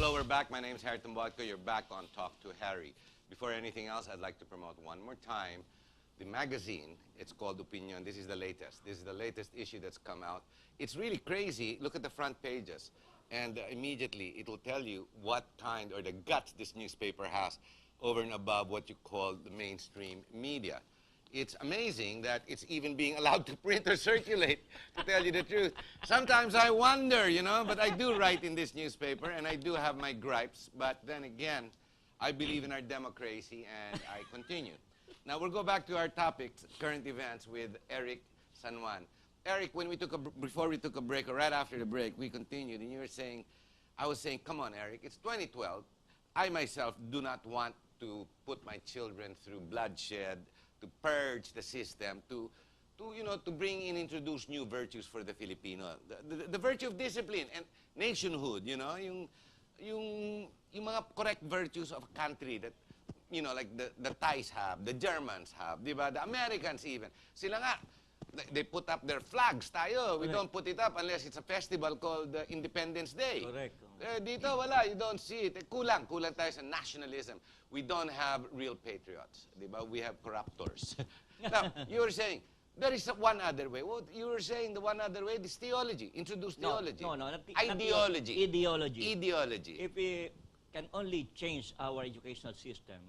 Hello, we're back. My name is Harry Tumbotko. You're back on Talk to Harry. Before anything else, I'd like to promote one more time the magazine. It's called Opinion. This is the latest. This is the latest issue that's come out. It's really crazy. Look at the front pages. And immediately it will tell you what kind or the guts this newspaper has over and above what you call the mainstream media. It's amazing that it's even being allowed to print or circulate, to tell you the truth. Sometimes I wonder, you know, but I do write in this newspaper, and I do have my gripes. But then again, I believe in our democracy, and I continue. Now, we'll go back to our topics, current events, with Eric San Juan. Eric, when we before we took a break, or right after the break, we continued, and you were saying, I was saying, come on, Eric, it's 2012. I myself do not want to put my children through bloodshed, to purge the system, to bring in, introduce new virtues for the Filipino. The virtue of discipline and nationhood, you know, yung mga correct virtues of a country that, you know, like the Thais have, the Germans have, di ba? The Americans even. Sila nga, they put up their flags, tayo. We don't put it up unless it's a festival called Independence Day. Correct. Dito, wala. You don't see it. Kulang tayo sa nationalism. We don't have real patriots. Diba? We have corruptors. Now, you were saying, there is one other way. What you were saying, the one other way is theology. Introduce theology. No, not ideology. Ideology. Ideology. If we can only change our educational system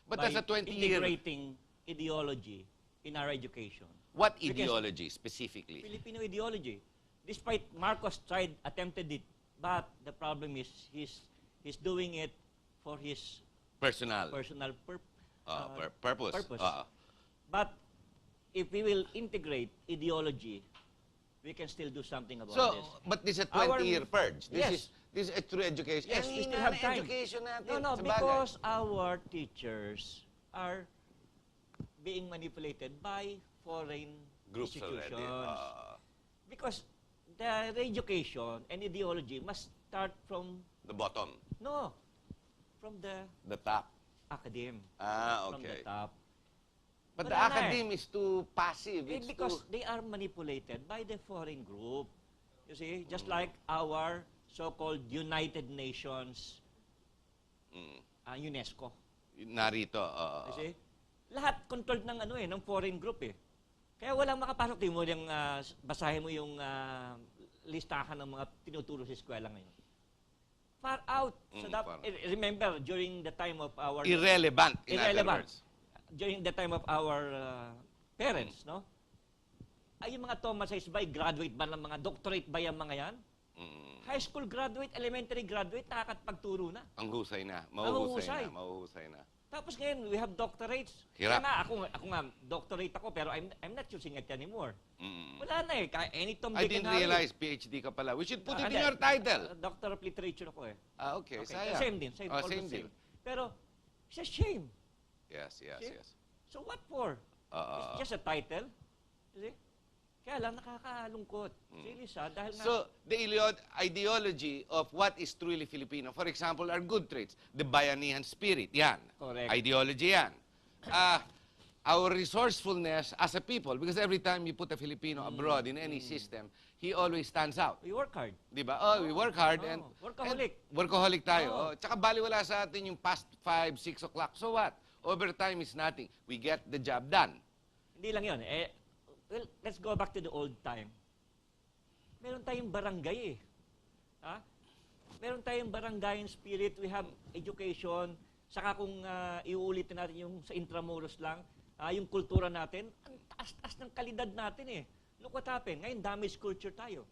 but by that's a 20-year... integrating ideology in our education. What ideology, specifically? Filipino ideology. Despite Marcos attempted it, but the problem is he's doing it for his personal purpose. But if we will integrate ideology, we can still do something about this. But this is a 20-year purge. Yes. This is through education. Yes, we still have time. Education natin, No, because our teachers are being manipulated by foreign groups institutions. already. Because the education and ideology must start from... The bottom. No. From the top. academe. Ah, From okay. the top. But the academe is too passive. It's because they are manipulated by the foreign group. You see, just like our so-called United Nations, UNESCO. Narito. You see? Lahat controlled ng foreign group eh. Kaya walang makapasok. Tingin mo yung, basahin mo yung listahan ng mga tinuturo sa eskwela ngayon. Far out. So remember, during the time of our... Irrelevant, in other words. During the time of our parents, no? Ay, yung mga Thomas Isbay, graduate ba ng mga doctorate ba yung mga yan? High school graduate, elementary graduate, nakakapagturo na. Ang husay na. Mahuhusay. Mahuhusay na. Tapos ngayon, we have doctorates. Hirap. Kaya nga, ako nga, doctorate ako, pero I'm not using it anymore. Wala na eh. Any Tom, I Dick, didn't and Harry. realize PhD ka pala. We should put it in your title. Doctor of Literature ako eh. Ah, okay. Sayang. Same din. Same din. Pero, it's a shame. Yes. So what for? It's just a title. You see? Kaya lang nakakalungkot. Really sad. Dahil so, the ideology of what is truly Filipino, for example, are good traits. The bayanihan spirit, yan. Correct. Ideology, yan. Our resourcefulness as a people, because every time you put a Filipino abroad in any system, he always stands out. We work hard. Diba? We work hard. And workaholic. Workaholic tayo. Tsaka baliwala sa atin yung past 5, 6 o'clock. So what? Overtime is nothing. We get the job done. Hindi lang yun. Well, let's go back to the old time. Meron tayong barangay eh. Ha? Meron tayong barangay spirit. We have education. Saka kung iuulitin natin yung sa Intramuros lang, yung kultura natin, ang taas-taas ng kalidad natin eh. Look what happened. Ngayon, damage culture tayo.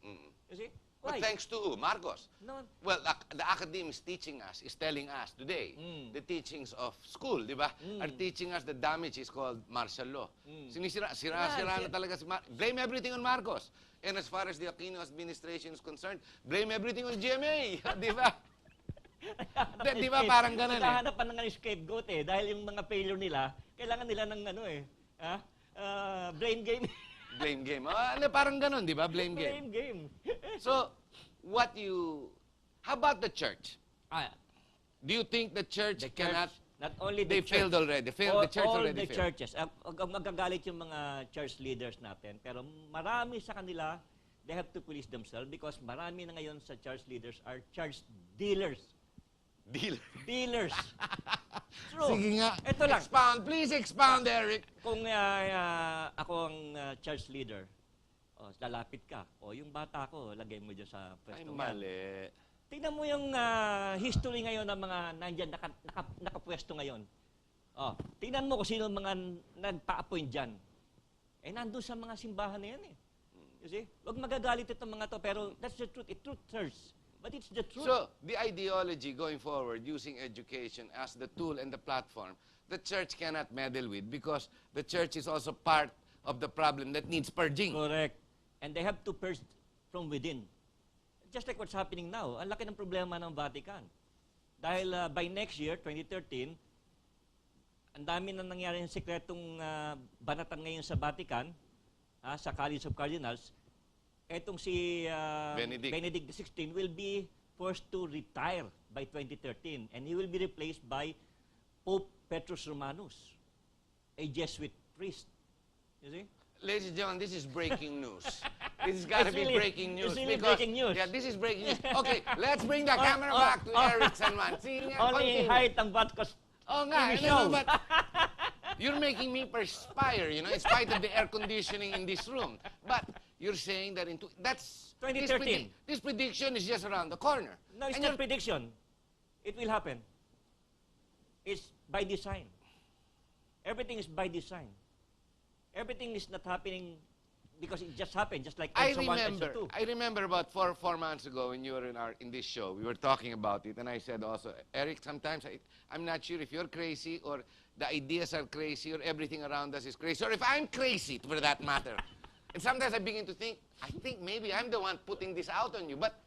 You see? Why? But thanks to who? Marcos. No. Well, the academy is teaching us, is telling us today, the teachings of school, di ba? Are teaching us the damage is called martial law. Sira na talaga si blame everything on Marcos. And as far as the Aquino administration is concerned, blame everything on GMA. Di ba? Di ba parang ganun eh? Naghahanap pa ng scapegoat eh. Dahil yung mga failure nila, kailangan nila ng blame game. Blame game. Parang ganun, di ba? Blame game. Blame game. So, how about the church? Do you think the church cannot... Not only the they church. failed already. The church all already the failed. churches. Magagalit yung mga church leaders natin. Pero marami sa kanila, they have to police themselves because marami na ngayon sa church leaders are church dealers. Dealer. Dealers. True. Sige nga. Ito lang. Expound. Please expound, Eric. Kung ako ang church leader, lalapit ka. Yung bata ko, lagay mo dyan sa Ay, pwesto. mali. Tingnan mo yung history ngayon ng mga nandyan nakapwesto ngayon. Tingnan mo kung sino mga nagpa-appoint dyan. Nandun sa mga simbahan na yan eh. You see? Huwag magagalit itong mga to, pero that's the truth. It truth hurts. But it's the truth. So, the ideology going forward, using education as the tool and the platform, the church cannot meddle with because the church is also part of the problem that needs purging. Correct. And they have to purge from within. Just like what's happening now. Ang laki ng problema ng Vatican. Dahil by next year, 2013, ang dami na nangyari ng sekretong banatan ngayon sa Vatican, sa College of Cardinals. Etong si Benedict XVI will be forced to retire by 2013 and he will be replaced by Pope Petrus Romanus, a Jesuit priest. You see? Ladies and gentlemen, this is breaking news. This has got to be really, breaking news. It's really because, breaking news. Yeah, this is breaking news. Okay, let's bring the camera back to Eric Sanman. Only height ang Vatcos nga, TV show. but you're making me perspire, in spite of the air conditioning in this room. But you're saying that that's 2013. This prediction is just around the corner. No, it's not prediction. It will happen. It's by design. Everything is by design. Everything is not happening because it just happened, just like EXO 1, EXO 2. I remember about four months ago when you were in this show, we were talking about it, and I said also, Eric, sometimes I'm not sure if you're crazy or the ideas are crazy or everything around us is crazy, or if I'm crazy for that matter. And sometimes I begin to think, I think maybe I'm the one putting this out on you, but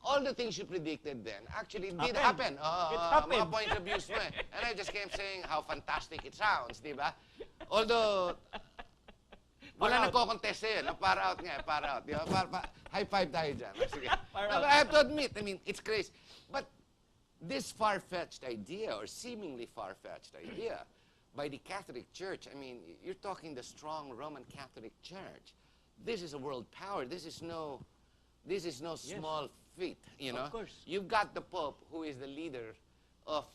all the things you predicted then actually did happen. It happened. Mga points of view mo eh. And I just kept saying how fantastic it sounds, di ba? Although, wala nagko-contest sa'yo. Para out nga, para out. Di ba? High five tayo dyan. Sige. But I have to admit, it's crazy. But this far-fetched idea, or seemingly far-fetched idea, by the Catholic Church, you're talking the strong Roman Catholic Church. This is a world power. This is no small feat, Of course. You've got the Pope, who is the leader of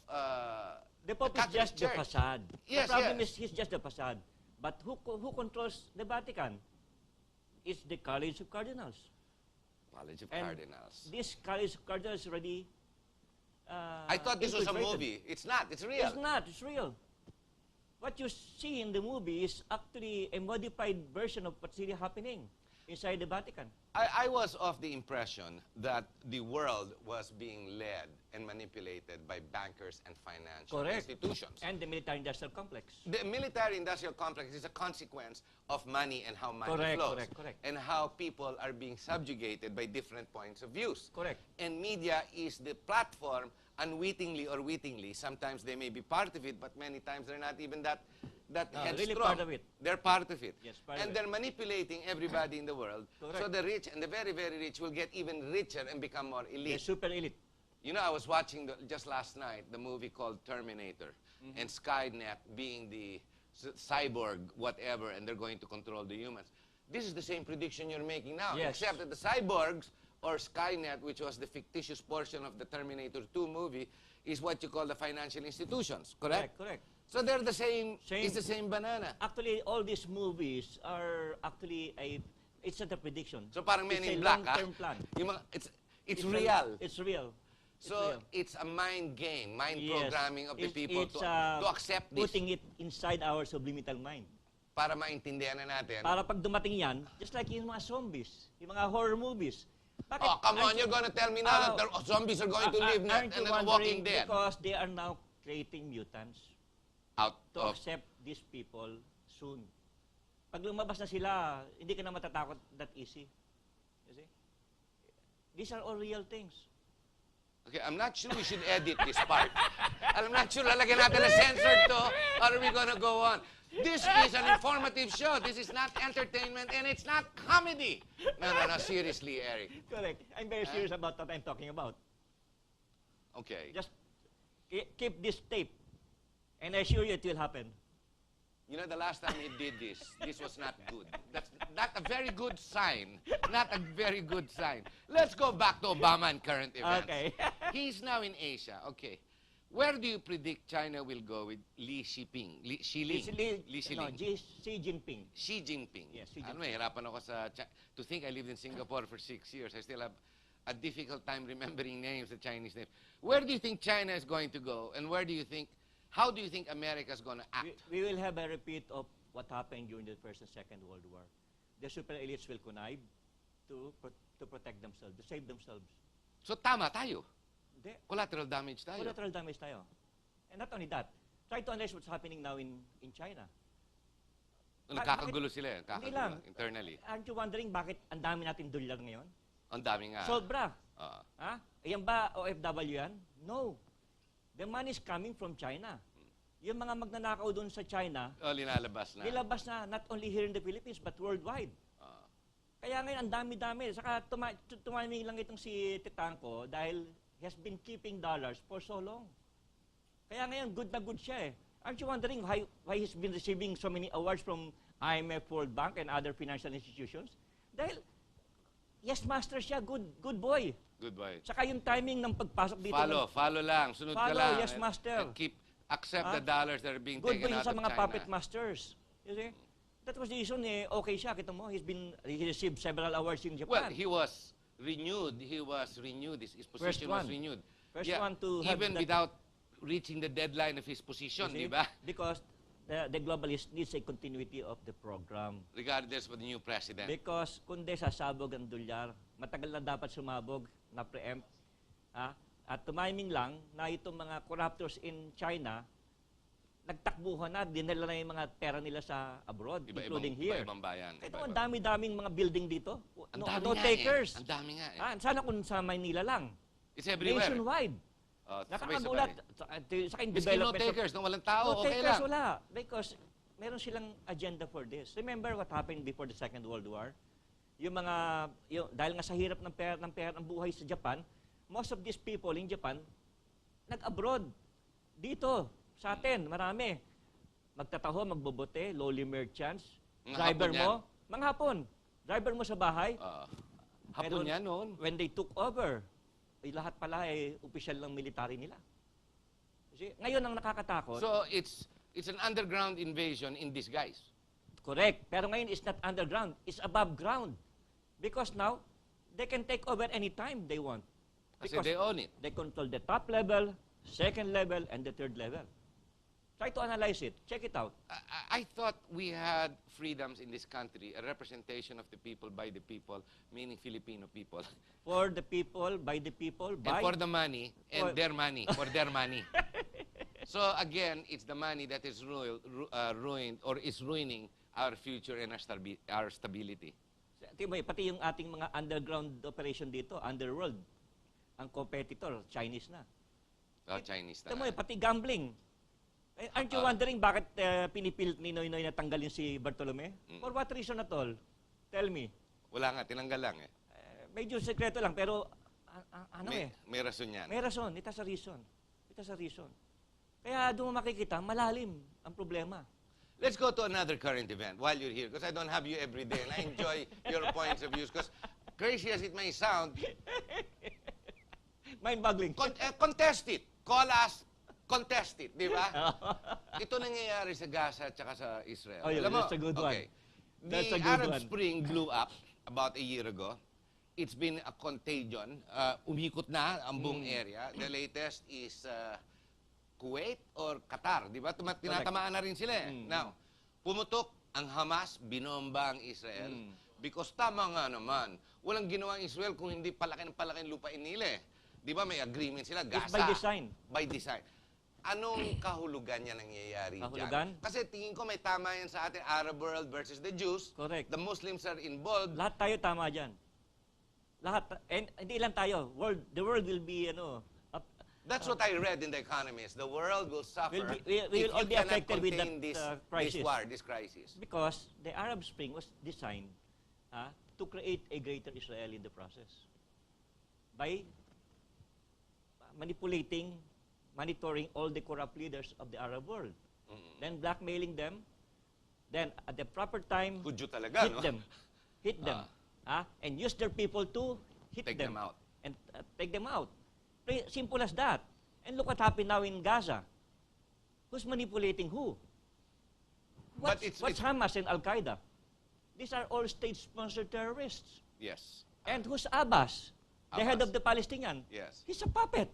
the Pope is just the facade. Yes, the problem is he's just the facade. But who controls the Vatican? It's the College of Cardinals. College of And Cardinals. This College of Cardinals already I thought this was a movie. It's not. It's real. It's not. It's real. What you see in the movie is actually a modified version of what's really happening inside the Vatican. I was of the impression that the world was being led and manipulated by bankers and financial institutions. And the military-industrial complex. The military-industrial complex is a consequence of money and how money flows. Correct. And how people are being subjugated by different points of views. Correct. And media is the platform, unwittingly or wittingly. Sometimes they may be part of it, but many times they're not even that headstrong. Really part of it. They're part of it. Yes, and they're manipulating everybody in the world. Correct. So the rich and the very, very rich will get even richer and become more elite. The super elite. I was watching just last night the movie called Terminator, and Skynet being the cyborg whatever, and they're going to control the humans. This is the same prediction you're making now, except that the cyborgs or Skynet, which was the fictitious portion of the Terminator 2 movie, is what you call the financial institutions, correct? Correct. So they're the same. It's the same banana. Actually, all these movies are actually it's not a prediction. So parang Men in Black, long-term plan. It's real. It's real. So it's a mind game, mind programming of the people to accept this. Putting it inside our subliminal mind. Para maintindihan na natin. Para pag dumating yan, just like yung mga zombies, yung mga horror movies. Bakit, come on, you're gonna tell me now that zombies are going to live and then Walking Dead. Because they are now creating mutants to accept these people soon. Pag lumabas na sila, hindi ka na matatakot that easy. You see? These are all real things. Okay, I'm not sure we should edit this part. I'm not sure lalagyan natin na censored to, or are we gonna go on? This is an informative show. This is not entertainment, and it's not comedy. No, seriously, Eric. Correct. I'm very serious about what I'm talking about. Okay. Just keep this tape, and I assure you it will happen. You know, the last time he did this was not good. That's not a very good sign. Not a very good sign. Let's go back to Obama and current events. Okay. He's now in Asia. Okay. Where do you predict China will go with Li Shiping? Li Xiling? Li Xiling. Xi Jinping. Xi Jinping. Yes, Xi Ano, Jinping. hirapan ako to think I lived in Singapore for 6 years. I still have a difficult time remembering names, the Chinese names. Where do you think China is going to go? And how do you think America is going to act? We will have a repeat of what happened during the First and Second World War. The super elites will connive to protect themselves, to save themselves. So tama tayo. Hindi. Collateral damage tayo. Collateral damage tayo. And not only that, try to analyze what's happening now in China. Nakakagulo sila. Hindi lang. Internally. Aren't you wondering bakit ang dami natin dolyar ngayon? Ang dami nga. Sobra. Ha? Yan ba OFW yan? No. The money is coming from China. Yung mga magnanakaw doon sa China, linalabas na. nilabas na not only here in the Philippines but worldwide. Kaya ngayon ang dami-dami. Saka tumaming lang itong si Titanko dahil he has been keeping dollars for so long. Kaya ngayon good na good siya eh. Aren't you wondering why he's been receiving so many awards from IMF, World Bank, and other financial institutions? Dahil yes, master siya. Good boy. Good boy. Saka yung timing ng pagpasok dito. Follow lang. Sunod ka lang. Follow, yes, master. And accept the dollars that are being Good taken boy out sa of China. mga puppet masters. You see? That was the reason okay siya. Kita mo, he received several awards in Japan. Well, he was renewed. His position was renewed. First one to have even that, without reaching the deadline of his position, di ba? Because the globalist needs a continuity of the program. Regardless of the new president. Because kundi sasabog ang dolyar, matagal na dapat sumabog, na preempt. At tumiming lang na itong mga corruptors in China, nagtakbuhan na, dinala na yung mga pera nila sa abroad, including here. Iba-ibang bayan. Ito, ang dami-daming mga building dito. Ang dami no nga takers. Ang dami nga eh. Sana kung sa Maynila lang. It's everywhere. Nationwide. Nakakagulat. Sa Miski no takers, nung walang tao, no okay takers, lang. wala. Because meron silang agenda for this. Remember what happened before the Second World War? Dahil nga sa hirap ng pera ng buhay sa Japan, most of these people in Japan, nag-abroad. Dito, sa atin, marami. Magtataho, magbobote, lowly merchants, driver mo, mga hapon, driver mo sa bahay. Hapon yan noon. When they took over, lahat pala opisyal ng military nila. Kasi ngayon ang nakakatakot. So it's an underground invasion in disguise. Correct. Pero ngayon it's not underground, it's above ground. Because now, they can take over anytime they want. Kasi they own it. They control the top level, second level, and the third level. Try to analyze it. Check it out. I thought we had freedoms in this country, a representation of the people, by the people, meaning Filipino people. For the people, by the people, by... And for the money, and their money, for their money. So again, it's the money that is ruined or is ruining our future and our stability. Pati yung ating mga underground operation dito, underworld, ang competitor, Chinese na. Chinese na. Pati gambling. Aren't you wondering bakit pinipilit ni Noynoy na tanggalin si Bartolome? For what reason at all? Tell me. Wala nga, tinanggal lang eh. Medyo sekreto lang, pero may rason yan. May rason. It has a reason. It has a reason. Kaya doon mo makikita, malalim ang problema. Let's go to another current event while you're here, because I don't have you every day, and I enjoy your points of view, because crazy as it may sound, mind-boggling. Contest it. Call us, contest it, di ba? Ito nangyayari sa Gaza at saka sa Israel. Alam mo, that's a good one. The Arab Spring blew up about a year ago. It's been a contagion. Umikot na ang buong area. The latest is Kuwait or Qatar, di ba? Tinatamaan na rin sila eh. Now, pumutok ang Hamas, binomba ang Israel. Because tama nga naman, walang ginawa ang Israel kung hindi palaki ng lupain nila eh. Di ba may agreement sila, Gaza. It's by design. By design. Anong kahulugan yan nangyayari dyan? Kasi tingin ko may tama yan sa ating Arab world versus the Jews. Correct. The Muslims are involved. Lahat tayo tama dyan. Lahat. And hindi lang tayo. The world will be, That's what I read in The Economist. The world will suffer we will all be affected with that crisis. This crisis. Because the Arab Spring was designed to create a greater Israel in the process. By monitoring all the corrupt leaders of the Arab world. Then blackmailing them then at the proper time, Hudyo talaga, hit no? them. Hit them. And use their people to hit Take them out. And take them out. Simple as that. And look what happened now in Gaza. Who's manipulating who? But What's Hamas and Al-Qaeda? These are all state-sponsored terrorists. Yes. And who's Abbas? The head Abbas. of the Palestinian. Yes. He's a puppet.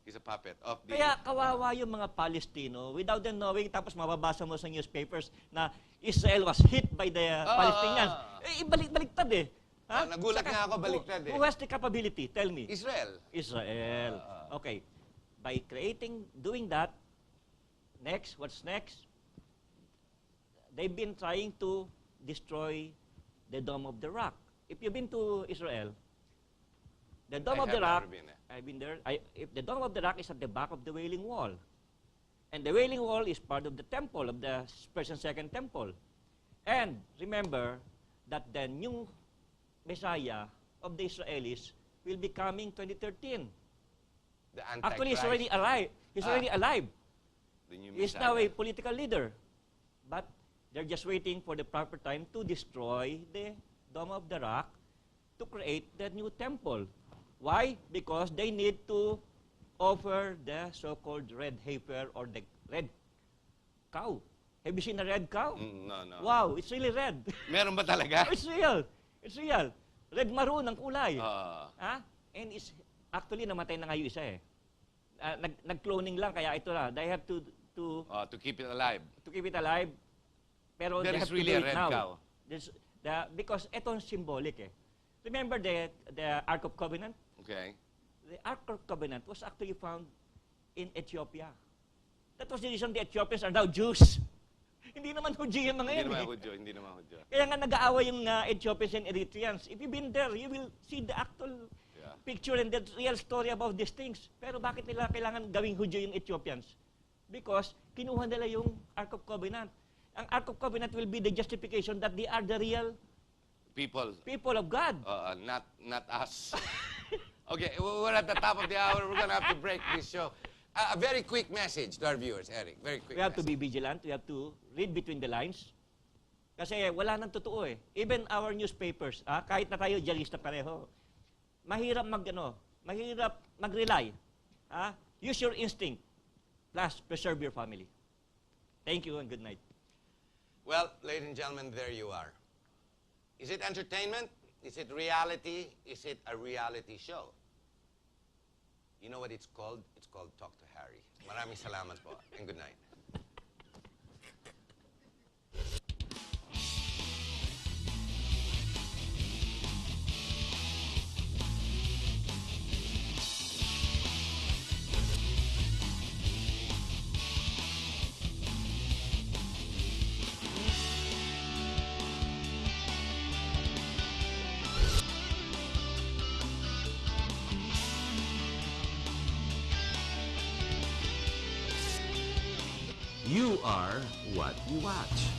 He's a puppet of the... Kaya kawawa yung mga Palestino without them knowing, tapos mababasa mo sa newspapers na Israel was hit by the Palestinians. Baliktad eh. Nagulat nga ako, baliktad eh. Who has the capability? Tell me. Israel. Israel. Okay. By doing that, what's next? They've been trying to destroy the Dome of the Rock. If you've been to Israel, the Dome of the Rock, I've been there. If the Dome of the Rock is at the back of the Wailing Wall. And the Wailing Wall is part of the temple, of the first and second temple. And remember that the new Messiah of the Israelis will be coming 2013. The Antichrist. Actually, he's already alive. He's already alive. The new He's Messiah. now a political leader. But they're just waiting for the proper time to destroy the Dome of the Rock to create the new temple. Why? Because they need to offer the so-called red heifer or the red cow. Have you seen a red cow? No. Wow, it's really red. Meron ba talaga? It's real. It's real. Red maroon ang kulay. And it's actually namatay na nga yung isa eh. Nag-cloning lang kaya ito na. They have to keep it alive. To keep it alive. Pero There they is have really to do a it red now. cow. Because ito ang symbolic eh. Remember the Ark of Covenant? Okay. The Ark of Covenant was actually found in Ethiopia. That was the reason the Ethiopians are now Jews. Hindi naman Hudyo yung mga yan. Hindi naman Hudyo. Kaya nga nag-aaway yung Ethiopians and Eritreans. If you've been there, you will see the actual picture and the real story about these things. Pero bakit nila kailangan gawing Hudyo yung Ethiopians? Because kinuha nila yung Ark of Covenant. Ang Ark of Covenant will be the justification that they are the real people of God. Not us. Okay, we're at the top of the hour. We're going to have to break this show. A very quick message to our viewers, Eric. Very quick We have to be vigilant. We have to read between the lines. Kasi wala nang totoo eh. Even our newspapers, kahit na tayo dialista pareho, mahirap mag-rely. Use your instinct. Plus, preserve your family. Thank you and good night. Well, ladies and gentlemen, there you are. Is it entertainment? Is it reality? Is it a reality show? You know what it's called? It's called Talk to Harry. Maraming salamat po and good night. You are what you watch.